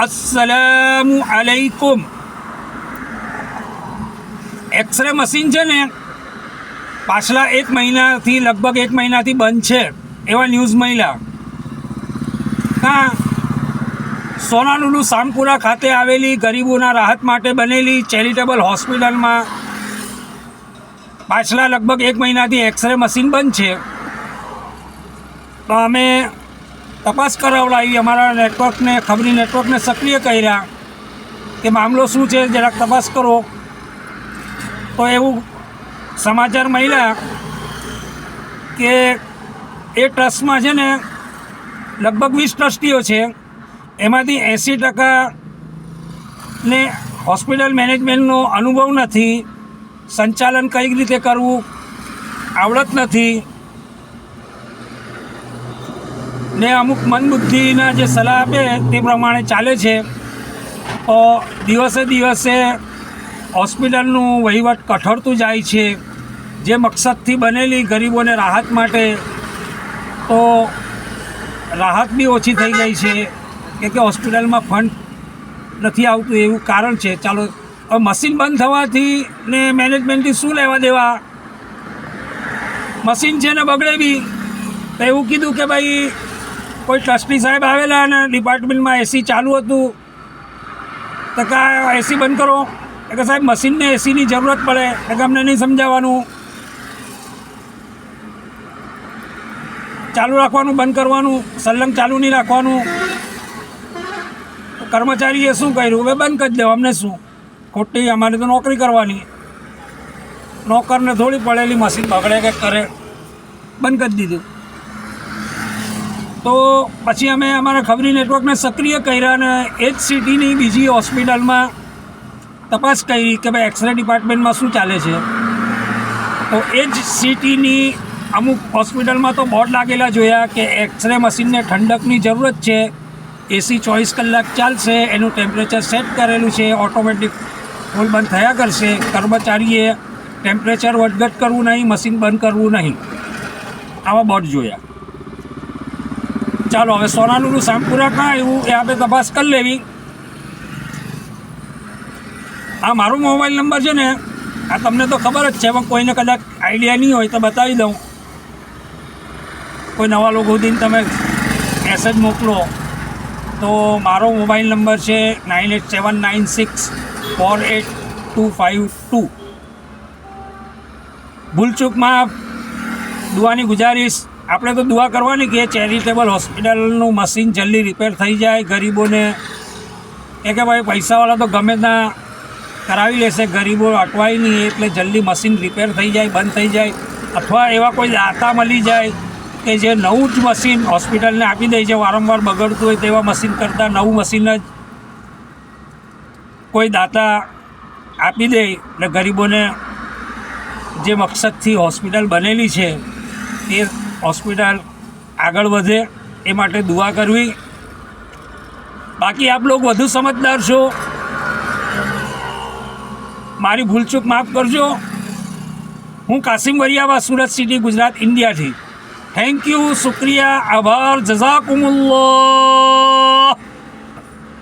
अस्सलामु अलैकुम। X ray machine છે ને પાછલા લગભગ એક મહિનાથી બંધ છે એવા ન્યૂઝ મળ્યા. સોનાલુલુ સામપુરા ખાતે આવેલી ગરીબોના રાહત માટે બનેલી ચેરિટેબલ હોસ્પિટલમાં પાછલા લગભગ એક મહિનાથી એક્સરે મશીન બંધ છે. તો અમે તપાસ કરાવડાવી, અમારા નેટવર્કને ખબરી નેટવર્કને સક્રિય કર્યા કે મામલો શું છે, જરાક તપાસ કરો. તો એવું સમાચાર મળ્યા કે એ ટ્રસ્ટમાં છે ને લગભગ 20 ટ્રસ્ટીઓ છે, એમાંથી 80% ને હોસ્પિટલ મેનેજમેન્ટનો અનુભવ નથી, સંચાલન કઈ રીતે કરવું આવડત નથી, ને અમુક મનબુદ્ધિના જે સલાહ આપે તે પ્રમાણે ચાલે છે. તો દિવસે દિવસે હોસ્પિટલનું વહીવટ કઠોરતું જાય છે. જે મકસદથી બનેલી ગરીબોને રાહત માટે, તો રાહત બી ઓછી થઈ ગઈ છે કે હોસ્પિટલમાં ફંડ નથી આવતું, એવું કારણ છે. ચાલો, હવે મશીન બંધ થવાથી ને મેનેજમેન્ટથી શું લેવા દેવા? મશીન છે ને બગડે બી. તો એવું કીધું કે ભાઈ કોઈ ટ્રસ્ટી સાહેબ આવેલા અને ડિપાર્ટમેન્ટમાં એસી ચાલુ હતું, તો કા એસી બંધ કરો? કે સાહેબ મશીનને એસીની જરૂરત પડે, કે અમને નહીં સમજાવવાનું, ચાલુ રાખવાનું બંધ કરવાનું, સલંગ ચાલુ નહીં રાખવાનું. કર્મચારીએ શું કર્યું? હવે બંધ કરી દેવું, અમને શું ખોટી, અમારે તો નોકરી કરવાની. નોકરને થોડી પડેલી મશીન બગડે કે કરે, બંધ કરી દીધું. તો પછી અમે અમારા ખબરી નેટવર્કને સક્રિય કર્યા અને એ જ સિટીની બીજી હોસ્પિટલમાં તપાસ કરી કે ભાઈ એક્સરે ડિપાર્ટમેન્ટમાં શું ચાલે છે. તો એ જ સિટીની અમુક હોસ્પિટલમાં તો બોર્ડ લાગેલા જોયા કે એક્સરે મશીનને ઠંડકની જરૂરત છે, એસી 24 કલાક ચાલશે, એનું ટેમ્પરેચર સેટ કરેલું છે, ઓટોમેટિક ખોલ બંધ થયા કરશે, કર્મચારીએ ટેમ્પરેચર વધઘટ કરવું નહીં, મશીન બંધ કરવું નહીં, આવા બોર્ડ જોયા. ચાલો, હવે સોનાલુલુ સામપુરા કાં એવું એ આપણે તપાસ કરી લેવી. આ મારો મોબાઈલ નંબર છે ને, આ તમને તો ખબર જ છે, પણ કોઈને કદાચ આઈડિયા નહીં હોય તો બતાવી દઉં. કોઈ નવા લોકો સુધી તમે મેસેજ મોકલો તો મારો મોબાઈલ નંબર છે 9879648252. ભૂલચૂકમાં દુઆની ગુજારિશ. આપણે તો દુઆ કરવાની કે ચેરિટેબલ હોસ્પિટલનું મશીન જલ્દી રિપેર થઈ જાય. ગરીબોને કે ભાઈ પૈસાવાળા તો ગમે ત્યાં કરાવી લેશે, ગરીબો અટવાય નહીં, એટલે જલ્દી મશીન રિપેર થઈ જાય, બંધ થઈ જાય. અથવા એવા કોઈ દાતા મળી જાય કે જે નવું જ મશીન હોસ્પિટલને આપી દે છે, વારંવાર બગડતું હોય તેવા મશીન કરતાં નવું મશીન જ કોઈ દાતા આપી દે, એટલે ગરીબોને જે મકસદથી હોસ્પિટલ બનેલી છે એ હોસ્પિટલ આગળ વધે, એ માટે દુઆ કરવી. બાકી આપ લોકો વધુ સમજદાર છો, મારી ભૂલચૂક માફ કરજો. હું કાસિમ વરિયાવા, સુરત સિટી, ગુજરાત, ઇન્ડિયાથી. થેન્ક યુ, શુક્રિયા, આભાર, જઝાકુમુલ્લાહ.